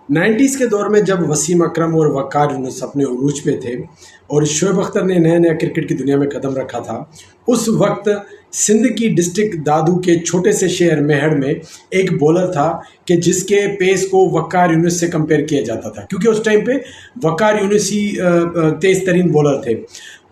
90s के दौर में जब वसीम अकरम और वक़ार यूनुस अपने उरूज पे थे और शोएब अख्तर ने नया नया क्रिकेट की दुनिया में कदम रखा था, उस वक्त सिंध की डिस्ट्रिक्ट दादू के छोटे से शहर मेहड़ में एक बॉलर था कि जिसके पेस को वक़ार यूनुस से कंपेयर किया जाता था, क्योंकि उस टाइम पे वक़ार यूनुस ही तेज़ तरीन बॉलर थे।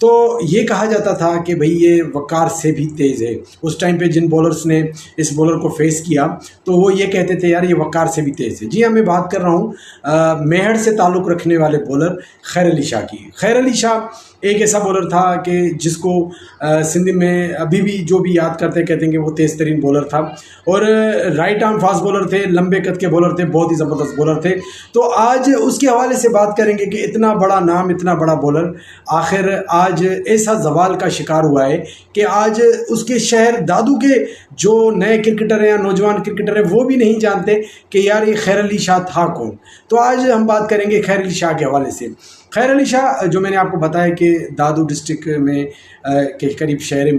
तो ये कहा जाता था कि भाई ये वक़ार से भी तेज़ है। उस टाइम पे जिन बॉलर्स ने इस बॉलर को फेस किया तो वो ये कहते थे यार ये वक़ार से भी तेज़ है। जी हाँ, मैं बात कर रहा हूँ मेहड़ से ताल्लुक़ रखने वाले बॉलर खैर अली शाह की। खैर अली शाह एक ऐसा बॉलर था कि जिसको सिंध में अभी भी जो भी याद करते कहते हैं कि वो तेज़ तरीन बॉलर था और राइट आर्म फास्ट बॉलर थे, लंबे कद के बॉलर थे, बहुत ही ज़बरदस्त बॉलर थे। तो आज उसके हवाले से बात करेंगे कि इतना बड़ा नाम, इतना बड़ा बॉलर आखिर आज ऐसा जवाल का शिकार हुआ है कि आज उसके शहर दादू के जो नए क्रिकेटर हैं या नौजवान क्रिकेटर हैं वो भी नहीं जानते कि यार ये खैर अली शाह था कौन। तो आज हम बात करेंगे खैर अली शाह के हवाले से। खैर अली शाह जो मैंने आपको बताया कि दादू डिस्ट्रिक्ट में के करीब शहर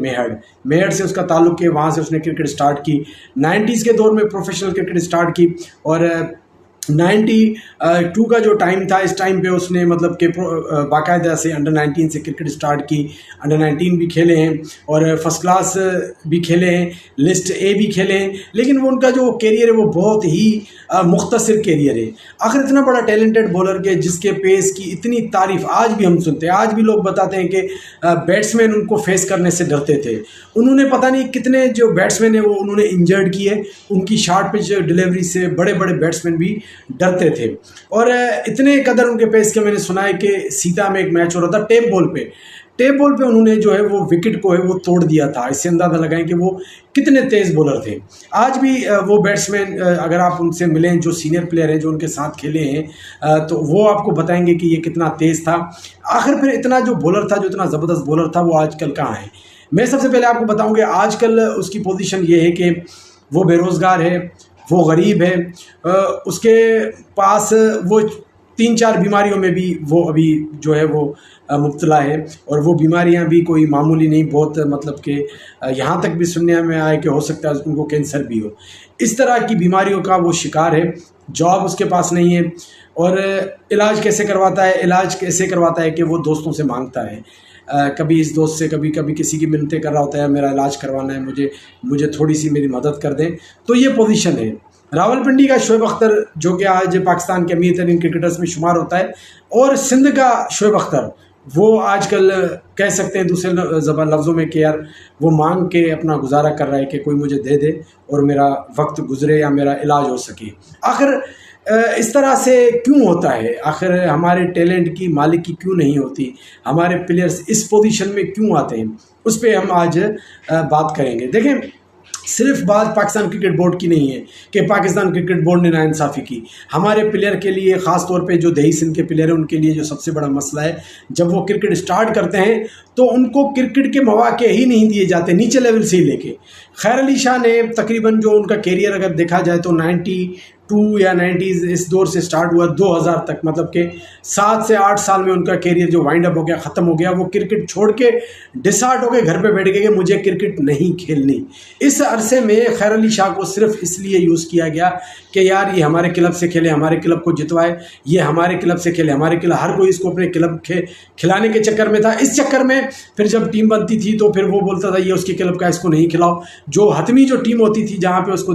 मेहड़ से उसका ताल्लुक़ है, वहाँ से उसने क्रिकेट स्टार्ट की। 90s के दौर में प्रोफेशनल क्रिकेट स्टार्ट की और 92 का जो टाइम था, इस टाइम पे उसने मतलब कि बाकायदा से अंडर 19 से क्रिकेट स्टार्ट की। अंडर 19 भी खेले हैं और फर्स्ट क्लास भी खेले हैं, लिस्ट ए भी खेले हैं, लेकिन वो उनका जो कैरियर है वो बहुत ही मुख्तसर कैरियर है। आखिर इतना बड़ा टैलेंटेड बॉलर के जिसके पेस की इतनी तारीफ़ आज भी हम सुनते हैं, आज भी लोग बताते हैं कि बैट्समैन उनको फेस करने से डरते थे। उन्होंने पता नहीं कितने जो बैट्समैन है वो उन्होंने इंजर्ड किए, उनकी शार्ट पिच डिलीवरी से बड़े बड़े बैट्समैन भी डरते थे। और इतने कदर उनके पेस के मैंने सुना है कि सीता में एक मैच हो रहा था, टेप बॉल पे उन्होंने जो है वो विकेट को है वो तोड़ दिया था। इससे अंदाज़ा लगाएं कि वो कितने तेज़ बॉलर थे। आज भी वो बैट्समैन अगर आप उनसे मिलें जो सीनियर प्लेयर हैं जो उनके साथ खेले हैं तो वो आपको बताएंगे कि ये कितना तेज़ था। आखिर फिर इतना जो बॉलर था, जो इतना ज़बरदस्त बॉलर था, वो आजकल कहाँ है। मैं सबसे पहले आपको बताऊँ कि आजकल उसकी पोजीशन ये है कि वो बेरोज़गार है, वो गरीब है, उसके पास वो 3-4 बीमारियों में भी वो अभी जो है वो मुब्तला है और वो बीमारियां भी कोई मामूली नहीं, बहुत मतलब कि यहाँ तक भी सुनने में आए कि हो सकता है उनको कैंसर भी हो। इस तरह की बीमारियों का वो शिकार है। जॉब उसके पास नहीं है और इलाज कैसे करवाता है कि वो दोस्तों से मांगता है। कभी इस दोस्त से, कभी किसी की मिन्नतें कर रहा होता है, मेरा इलाज करवाना है, मुझे थोड़ी सी मेरी मदद कर दें। तो ये पोजीशन है। रावलपिंडी का शोएब अख्तर जो कि आज पाकिस्तान के अमीर तरीन क्रिकेटर्स में शुमार होता है, और सिंध का शोएब अख्तर वो आजकल कह सकते हैं दूसरे लफ्ज़ों में कि यार वो मांग के अपना गुजारा कर रहा है कि कोई मुझे दे दे और मेरा वक्त गुजरे या मेरा इलाज हो सके। आखिर इस तरह से क्यों होता है? आखिर हमारे टैलेंट की मालिकी क्यों नहीं होती? हमारे प्लेयर्स इस पोजीशन में क्यों आते हैं? उस पर हम आज बात करेंगे। देखें, सिर्फ बात पाकिस्तान क्रिकेट बोर्ड की नहीं है कि पाकिस्तान क्रिकेट बोर्ड ने नाइंसाफ़ी की। हमारे प्लेयर के लिए, ख़ास तौर पे जो दही सिंध के प्लेयर हैं उनके लिए जो सबसे बड़ा मसला है, जब वो क्रिकेट स्टार्ट करते हैं तो उनको क्रिकेट के मौके ही नहीं दिए जाते, नीचे लेवल से ही लेके। खैर अली शाह ने तकरीबन जो उनका कैरियर अगर देखा जाए तो 92 या 90s इस दौर से स्टार्ट हुआ 2000 तक, मतलब कि 7 से 8 साल में उनका कैरियर जो वाइंड अप हो गया, ख़त्म हो गया। वो क्रिकेट छोड़ के डिसार्ट हो गए, घर पे बैठ गए कि मुझे क्रिकेट नहीं खेलनी। इस अरसे में खैर अली शाह को सिर्फ इसलिए यूज़ किया गया कि यार ये हमारे क्लब से खेले, हमारे क्लब को जितवाए, ये हमारे क्लब से खेले, हमारे क्लब, हर कोई इसको अपने क्लब खिलाने के चक्कर में था। इस चक्कर में फिर जब टीम बनती थी तो फिर वो बोलता था ये उसके क्लब का, इसको नहीं खिलाओ। जो हतमी जो टीम होती थी जहाँ पे उसको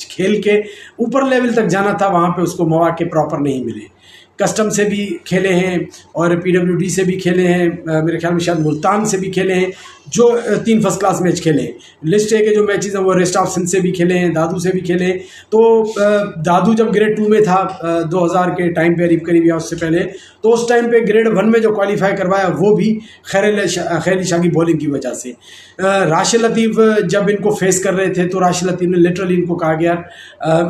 खेल के ऊपर लेवल तक जाना था, वहाँ पे उसको मौके प्रॉपर नहीं मिले। कस्टम से भी खेले हैं और PWD से भी खेले हैं, मेरे ख्याल में शायद मुल्तान से भी खेले हैं, जो 3 फर्स्ट क्लास मैच खेले हैं। लिस्ट ए के जो मैचेस हैं वो रेस्ट ऑफ सिंध से भी खेले हैं, दादू से भी खेले हैं। तो दादू जब ग्रेड 2 में था 2000 के टाइम पे करीब या उससे पहले, तो उस टाइम पे ग्रेड 1 में जो क्वालिफाई करवाया वो भी खैर अली शाह की बॉलिंग की वजह से। राशिद लतीफ़ जब इनको फेस कर रहे थे तो राशिद लतीफ़ ने लिटरली इनको कहा गया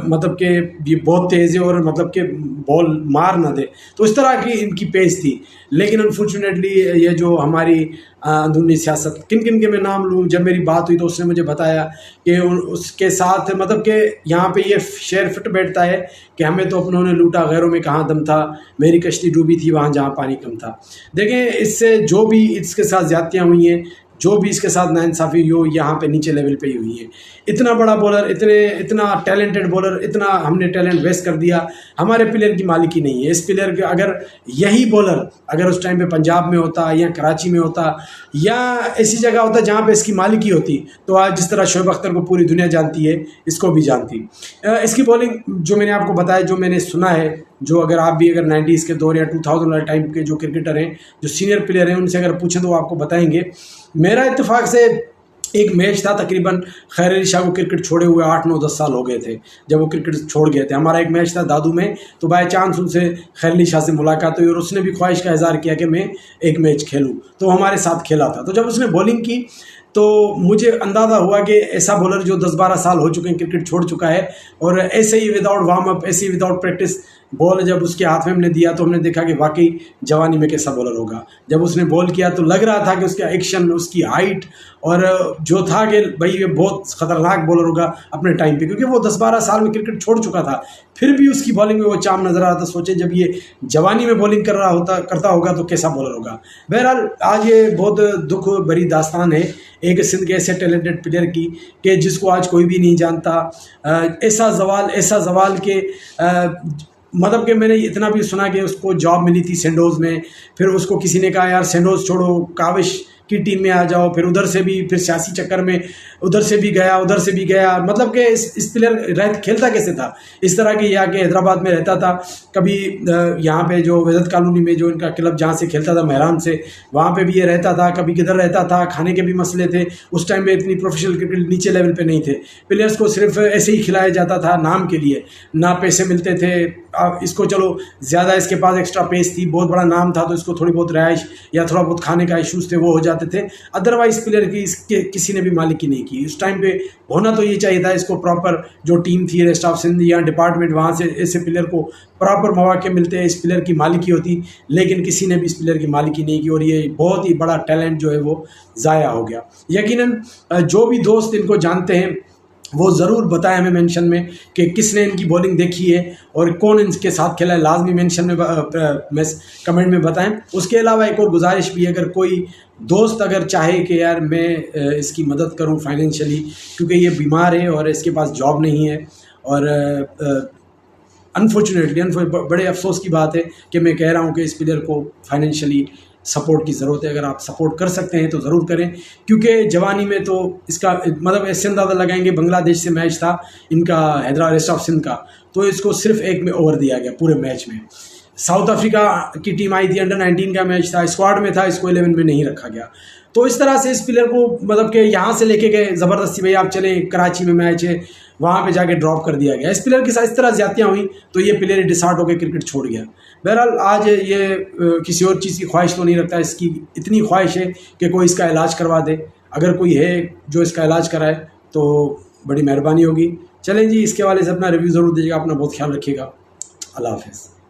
मतलब कि ये बहुत तेज़ है और मतलब कि बॉल मार ना दे। तो इस तरह की इनकी पेस थी। लेकिन अनफॉर्चुनेटली ये जो हमारी अंदरूनी सियासत, किन किन के मैं नाम लूँ, जब मेरी बात हुई तो उसने मुझे बताया कि उसके साथ मतलब कि यहाँ पे ये शेर फिट बैठता है कि हमें तो अपनों ने लूटा, गैरों में कहाँ दम था, मेरी कश्ती डूबी थी वहाँ जहाँ पानी कम था। देखें, इससे जो भी इसके साथ ज़्यादतियाँ हुई हैं, जो भी इसके साथ नाइंसाफ़ी हो यहाँ पे नीचे लेवल पे ही हुई है। इतना बड़ा बॉलर, इतना टैलेंटेड बॉलर, इतना हमने टैलेंट वेस्ट कर दिया। हमारे प्लेयर की मालिकी नहीं है। इस प्लेयर के अगर यही बॉलर अगर उस टाइम पे पंजाब में होता या कराची में होता या ऐसी जगह होता जहाँ पे इसकी मालिकी होती, तो आज जिस तरह शोएब अख्तर को पूरी दुनिया जानती है, इसको भी जानती। इसकी बॉलिंग जो मैंने आपको बताया, जो मैंने सुना है, जो अगर आप भी अगर 90s के दौर या 2000 वाले टाइम के जो क्रिकेटर हैं, जो सीनियर प्लेयर हैं, उनसे अगर पूछें तो वो आपको बताएंगे। मेरा इत्तेफाक से एक मैच था, तकरीबन खैर अली शाह को क्रिकेट छोड़े हुए 8, 9, 10 साल हो गए थे जब वो क्रिकेट छोड़ गए थे। हमारा एक मैच था दादू में, तो बाय चांस उनसे खैर अली शाह से मुलाकात हुई और उसने भी ख्वाहिश का इज़हार किया कि मैं एक मैच खेलूं, तो हमारे साथ खेला था। तो जब उसने बॉलिंग की तो मुझे अंदाज़ा हुआ कि ऐसा बॉलर जो 10-12 साल हो चुके हैं क्रिकेट छोड़ चुका है, और ऐसे ही विदाउट वार्म अप, ऐसे ही विदाउट प्रैक्टिस बॉल जब उसके हाथ में हमने दिया तो हमने देखा कि वाकई जवानी में कैसा बॉलर होगा। जब उसने बॉल किया तो लग रहा था कि उसका एक्शन, उसकी हाइट और जो था कि भाई ये बहुत ख़तरनाक बॉलर होगा अपने टाइम पे, क्योंकि वो 10-12 साल में क्रिकेट छोड़ चुका था, फिर भी उसकी बॉलिंग में वो चाम नज़र आ रहा था। सोचे जब ये जवानी में बॉलिंग करता होगा तो कैसा बॉलर होगा। बहरहाल आज ये बहुत दुख भरी दास्तान है एक सिंध के ऐसे टैलेंटेड प्लेयर की कि जिसको आज कोई भी नहीं जानता। ऐसा जवाल के मतलब कि मैंने इतना भी सुना कि उसको जॉब मिली थी सेंडोज़ में, फिर उसको किसी ने कहा यार सेंडोज़ छोड़ो, काविश की टीम में आ जाओ, फिर उधर से भी, फिर सियासी चक्कर में उधर से भी गया, मतलब कि इस प्लेयर खेलता कैसे था इस तरह की। या कि हैदराबाद में रहता था, कभी यहाँ पे जो वजद कॉलोनी में जो इनका क्लब जहाँ से खेलता था महरान से, वहाँ पे भी ये रहता था, कभी किधर रहता था, खाने के भी मसले थे। उस टाइम पे इतनी प्रोफेशनल क्रिकेट नीचे लेवल पे नहीं थे, प्लेयर्स को सिर्फ ऐसे ही खिलाया जाता था नाम के लिए, ना पैसे मिलते थे। इसको चलो ज़्यादा इसके पास एक्स्ट्रा पेस थी, बहुत बड़ा नाम था, तो इसको थोड़ी बहुत रिहाइश या थोड़ा बहुत खाने का इशूज़ थे वो हो जाते थे। अदरवाइज प्लेयर की इसके किसी ने भी मालिकी नहीं की। उस टाइम पे होना तो ये चाहिए था, इसको प्रॉपर जो टीम थी रेस्ट ऑफ सिंध या डिपार्टमेंट, वहाँ से ऐसे प्लेयर को प्रॉपर मौके मिलते हैं, इस प्लेयर की मालिकी होती, लेकिन किसी ने भी इस प्लेयर की मालिकी नहीं की और ये बहुत ही बड़ा टैलेंट जो है वो ज़ाया हो गया। यकीनन जो भी दोस्त इनको जानते हैं वो ज़रूर बताएं हमें मेंशन में कि किसने इनकी बॉलिंग देखी है और कौन इनके साथ खेला है, लाजमी मेंशन में कमेंट में बताएं। उसके अलावा एक और गुजारिश भी है, अगर कोई दोस्त अगर चाहे कि यार मैं इसकी मदद करूं फाइनेंशियली, क्योंकि ये बीमार है और इसके पास जॉब नहीं है, और अनफॉर्चुनेटली बड़े अफसोस की बात है कि मैं कह रहा हूं कि इस प्लेयर को फाइनेंशियली सपोर्ट की ज़रूरत है। अगर आप सपोर्ट कर सकते हैं तो ज़रूर करें, क्योंकि जवानी में तो इसका मतलब ऐसे अंदाज़ा लगाएंगे, बांग्लादेश से मैच था इनका, हैदराबाद रेस्ट ऑफ सिंध का, तो इसको सिर्फ एक में ओवर दिया गया पूरे मैच में। साउथ अफ्रीका की टीम आई थी, अंडर 19 का मैच था, स्क्वाड में था, इसको 11 में नहीं रखा गया। तो इस तरह से इस प्लेयर को मतलब कि यहाँ से लेके गए ज़बरदस्ती, भाई आप चलें, कराची में मैच है, वहाँ पे जाके ड्रॉप कर दिया गया। इस प्लेयर के साथ इस तरह ज़्यादतियाँ हुई तो ये प्लेयर डिसार्ट होकर क्रिकेट छोड़ गया। बहरहाल आज ये किसी और चीज़ की ख्वाहिश तो नहीं रखता, इसकी इतनी ख्वाहिश है कि कोई इसका इलाज करवा दे। अगर कोई है जो इसका इलाज कराए तो बड़ी मेहरबानी होगी। चलें जी, इसके वाले से अपना रिव्यू ज़रूर दीजिएगा। अपना बहुत ख्याल रखिएगा। अल्लाह हाफ़िज़।